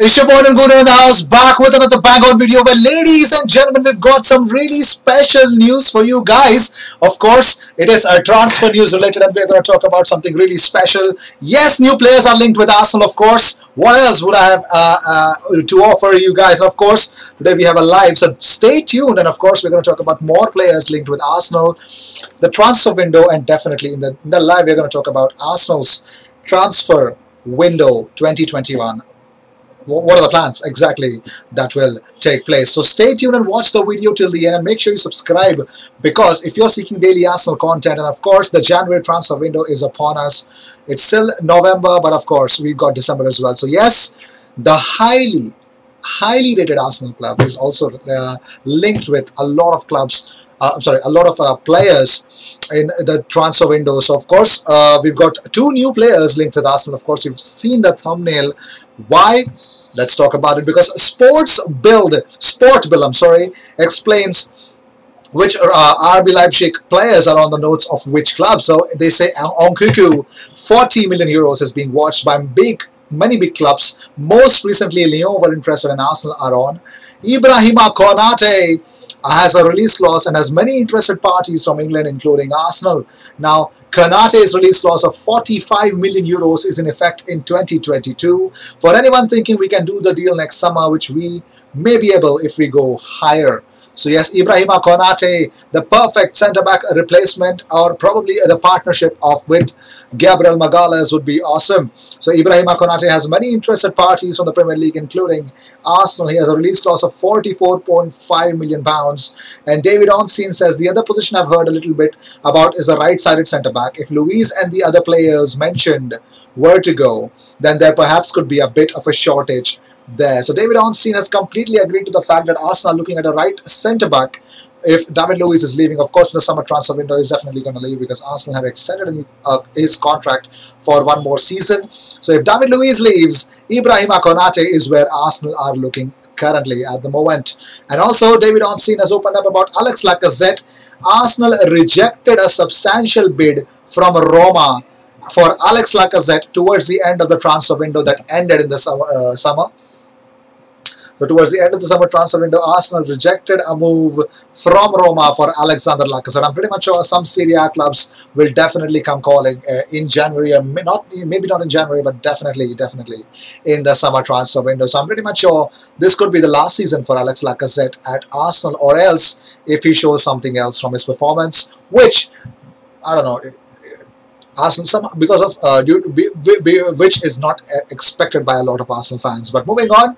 It's your boy and Guru in the house, back with another bang on video where, ladies and gentlemen, we've got some really special news for you guys. Of course, it is a transfer news related and we're going to talk about something really special. Yes, new players are linked with Arsenal, of course. What else would I have to offer you guys? And of course, today we have a live, so stay tuned. And of course, we're going to talk about more players linked with Arsenal, the transfer window, and definitely in the live, we're going to talk about Arsenal's transfer window 2021. What are the plans exactly that will take place? So stay tuned and watch the video till the end, and make sure you subscribe, because if you're seeking daily Arsenal content, and of course the January transfer window is upon us. It's still November, but of course we've got December as well. So yes, the highly rated Arsenal club is also linked with a lot of clubs. A lot of players in the transfer window. So of course we've got two new players linked with Arsenal. Of course, you've seen the thumbnail. Why? Let's talk about it, because Sport Bild, explains which RB Leipzig players are on the notes of which club. So they say Nkunku, 40 million euros, is being watched by many big clubs. Most recently, Lyon were interested and Arsenal are on. Ibrahima Konate has a release clause and has many interested parties from England, including Arsenal. Now, Konate's release clause of 45 million euros is in effect in 2022. For anyone thinking we can do the deal next summer, which we may be able if we go higher. So yes, Ibrahima Konate, the perfect centre-back replacement, or probably the partnership with Gabriel Magalhaes would be awesome. So Ibrahima Konate has many interested parties from the Premier League, including Arsenal. He has a release clause of £44.5 million. And David Onstein says the other position I've heard a little bit about is the right-sided centre-back. If Luiz and the other players mentioned were to go, then there perhaps could be a bit of a shortage there. So David Onstein has completely agreed to the fact that Arsenal are looking at a right centre-back. If David Luiz is leaving, of course, the summer transfer window is definitely going to leave, because Arsenal have extended his contract for one more season. So if David Luiz leaves, Ibrahima Konate is where Arsenal are looking currently at the moment. And also, David Onstein has opened up about Alex Lacazette. Arsenal rejected a substantial bid from Roma for Alex Lacazette towards the end of the transfer window that ended in the summer. So towards the end of the summer transfer window, Arsenal rejected a move from Roma for Alexander Lacazette. I'm pretty much sure some Serie A clubs will definitely come calling in January, or maybe not in January, but definitely in the summer transfer window. So I'm pretty much sure this could be the last season for Alex Lacazette at Arsenal, or else if he shows something else from his performance, which I don't know. Arsenal, because of which is not expected by a lot of Arsenal fans. But moving on.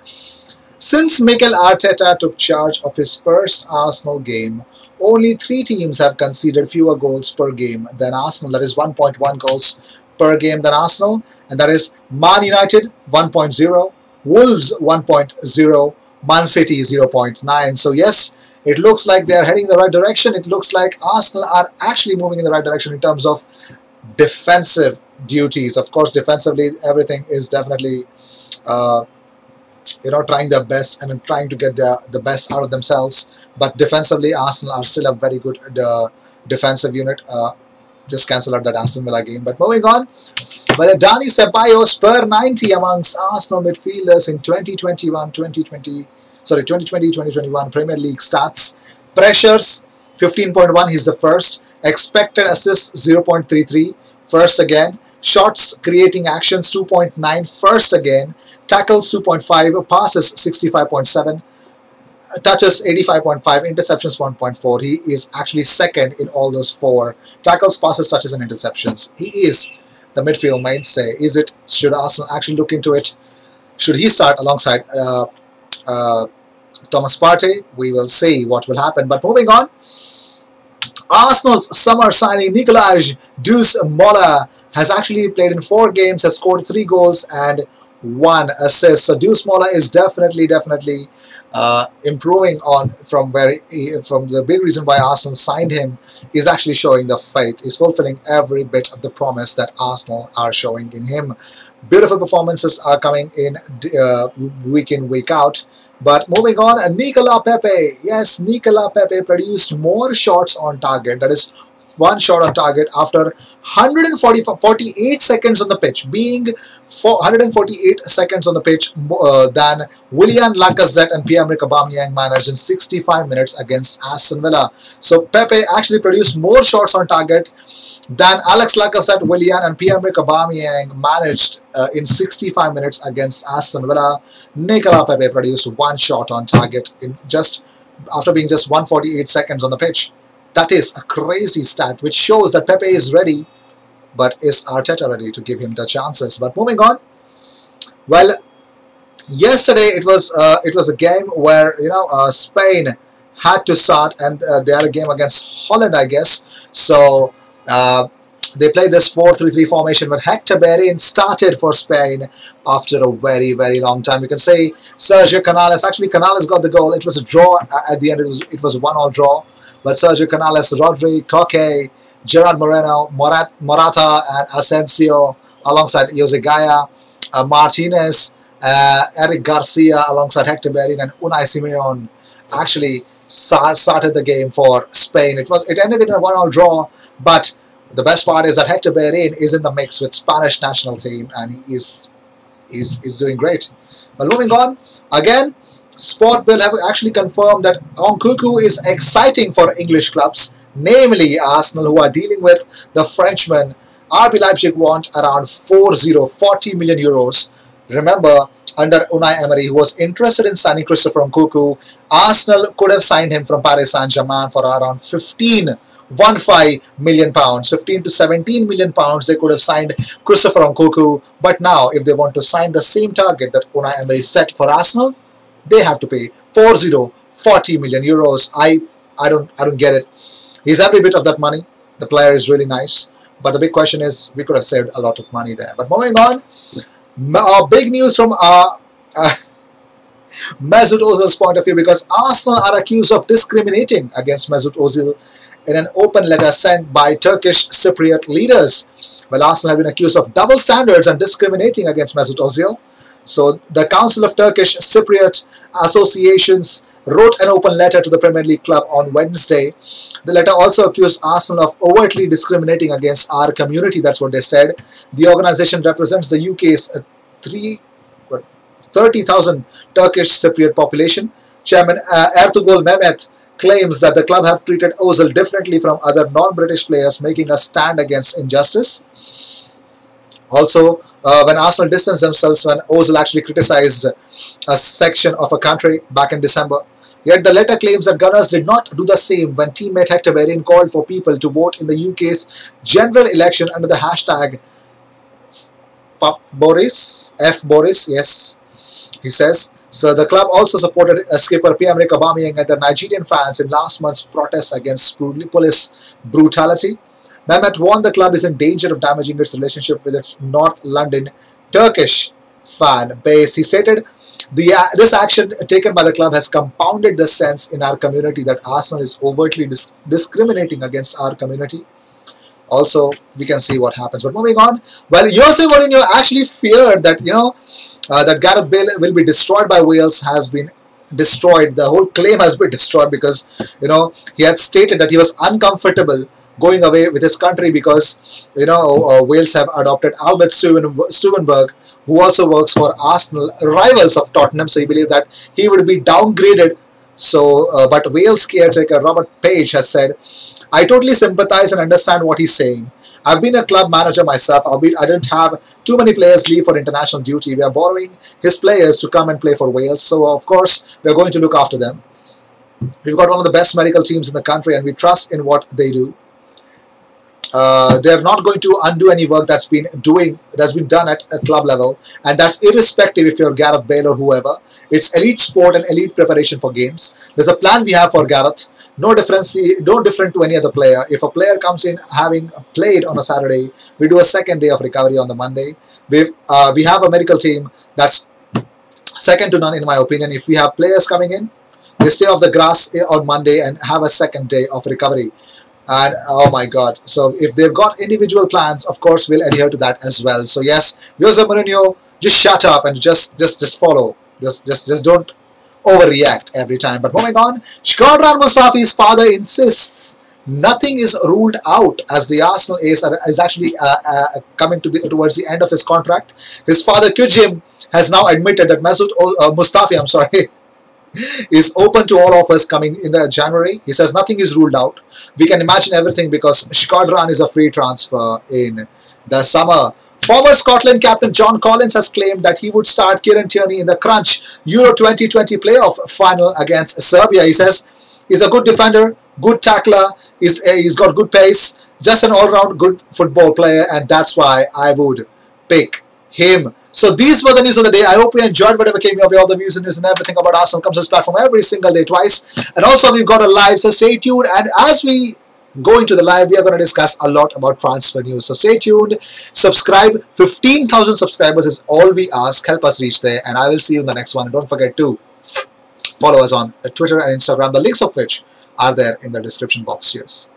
Since Mikel Arteta took charge of his first Arsenal game, only 3 teams have conceded fewer goals per game than Arsenal. That is 1.1 goals per game than Arsenal. And that is Man United 1.0, Wolves 1.0, Man City 0.9. So yes, it looks like they are heading in the right direction. It looks like Arsenal are actually moving in the right direction in terms of defensive duties. Of course, defensively, everything is definitely trying their best and trying to get the best out of themselves. But defensively, Arsenal are still a very good defensive unit. Just cancel out that Aston Villa game. But moving on, Dani Ceballos per 90 amongst Arsenal midfielders in 2020-2021 Premier League stats. Pressures 15.1, he's the first. Expected assists 0.33, first again. Shots creating actions 2.9, first again. Tackles 2.5, passes 65.7, touches 85.5, interceptions 1.4. He is actually second in all those 4: tackles, passes, touches, and interceptions. He is the midfield mainstay. Should Arsenal actually look into it? Should he start alongside Thomas Partey? We will see what will happen. But moving on, Arsenal's summer signing Nicolas Deuce-Mola has actually played in 4 games, has scored 3 goals and 1 assist. So Deuce-Mola is definitely improving on from the big reason why Arsenal signed him. Is actually showing the faith. He's fulfilling every bit of the promise that Arsenal are showing in him. Beautiful performances are coming in week out. But moving on, Nicola Pepe. Yes, Nicola Pepe produced more shots on target. That is one shot on target after 148 seconds on the pitch, being 148 seconds on the pitch than Willian Lacazette and Pierre-Emerick Aubameyang managed in 65 minutes against Aston Villa. So Pepe actually produced more shots on target than Alex Lacazette, Willian and Pierre-Emerick Aubameyang managed in 65 minutes against Aston Villa. Nicola Pepe produced one shot on target in just after being just 148 seconds on the pitch. That is a crazy stat, which shows that Pepe is ready, but is Arteta ready to give him the chances? But moving on, well, yesterday it was a game where Spain had to start, and they had a game against Holland, I guess. So they played this 4-3-3 formation, but Hector Bellerin started for Spain after a very, very long time. You can say Sergio Canales. Actually, Canales got the goal. It was a draw at the end. It was a 1-1 draw. But Sergio Canales, Rodri, Koke, Gerard Moreno, Morata, and Asensio, alongside Jose Gaya, Martinez, Eric Garcia, alongside Hector Bellerin and Unai Simon, actually started the game for Spain. It ended in a 1-1 draw, but the best part is that Hector Bellerin is in the mix with Spanish national team, and he is doing great. But moving on, again, Sport Bill have actually confirmed that Nkunku is exciting for English clubs, namely Arsenal, who are dealing with the Frenchman. RB Leipzig want around 40 million euros. Remember, under Unai Emery, who was interested in signing Christopher Nkunku, Arsenal could have signed him from Paris Saint-Germain for around 15 million pounds, 15 to 17 million pounds. They could have signed Christopher Nkunku, but now if they want to sign the same target that Unai Emery set for Arsenal, they have to pay 40 million euros. I don't get it. He's every bit of that money. The player is really nice, but the big question is, we could have saved a lot of money there. But moving on, big news from Mesut Ozil's point of view, because Arsenal are accused of discriminating against Mesut Ozil in an open letter sent by Turkish Cypriot leaders. Well, Arsenal have been accused of double standards and discriminating against Mesut Ozil. So the Council of Turkish Cypriot Associations wrote an open letter to the Premier League club on Wednesday. The letter also accused Arsenal of overtly discriminating against our community. That's what they said. The organisation represents the UK's 30,000 Turkish Cypriot population. Chairman Ertuğrul Mehmet claims that the club have treated Ozil differently from other non-British players, making a stand against injustice. Also, when Arsenal distanced themselves when Ozil actually criticised a section of a country back in December. Yet the letter claims that Gunners did not do the same when teammate Hector Bellerin called for people to vote in the UK's general election under the hashtag FBoris, yes, he says. So the club also supported skipper Pierre-Emerick Aubameyang and the Nigerian fans in last month's protest against police brutality. Mehmet warned the club is in danger of damaging its relationship with its North London Turkish fan base. He stated, this action taken by the club has compounded the sense in our community that Arsenal is overtly discriminating against our community. Also, we can see what happens. But moving on, well, Jose Mourinho actually feared that, that Gareth Bale will be destroyed by Wales has been destroyed. The whole claim has been destroyed because, he had stated that he was uncomfortable going away with his country because, Wales have adopted Albert Stuvenberg, who also works for Arsenal, rivals of Tottenham. So he believed that he would be downgraded. So, but Wales caretaker Robert Page has said, I totally sympathize and understand what he's saying. I've been a club manager myself, albeit I don't have too many players leave for international duty. We are borrowing his players to come and play for Wales. So, of course, we're going to look after them. We've got one of the best medical teams in the country and we trust in what they do. They're not going to undo any work that's been done at a club level, and that's irrespective if you're Gareth Bale or whoever. It's elite sport and elite preparation for games. There's a plan we have for Gareth, no different to any other player. If a player comes in having played on a Saturday, we do a second day of recovery on the Monday. We have a medical team that's second to none in my opinion. If we have players coming in, they stay off the grass on Monday and have a second day of recovery. And oh my God! So if they've got individual plans, of course we'll adhere to that as well. So yes, Jose Mourinho, just shut up and just follow. Just don't overreact every time. But moving on, Shkodran Mustafi's father insists nothing is ruled out as the Arsenal ace is actually coming towards the end of his contract. His father Kujim has now admitted that Mustafi, is open to all offers coming in the January. He says nothing is ruled out. We can imagine everything because Shkodran is a free transfer in the summer. Former Scotland captain John Collins has claimed that he would start Kieran Tierney in the crunch Euro 2020 playoff final against Serbia. He says he's a good defender, good tackler, he's got good pace, just an all-round good football player, and that's why I would pick him. So these were the news of the day. I hope you enjoyed whatever came your way. All the views and news and everything about Arsenal comes to this platform every single day twice. And also we've got a live, so stay tuned. And as we go into the live, we are going to discuss a lot about transfer news. So stay tuned, subscribe. 15,000 subscribers is all we ask. Help us reach there. And I will see you in the next one. And don't forget to follow us on Twitter and Instagram, the links of which are there in the description box. Cheers.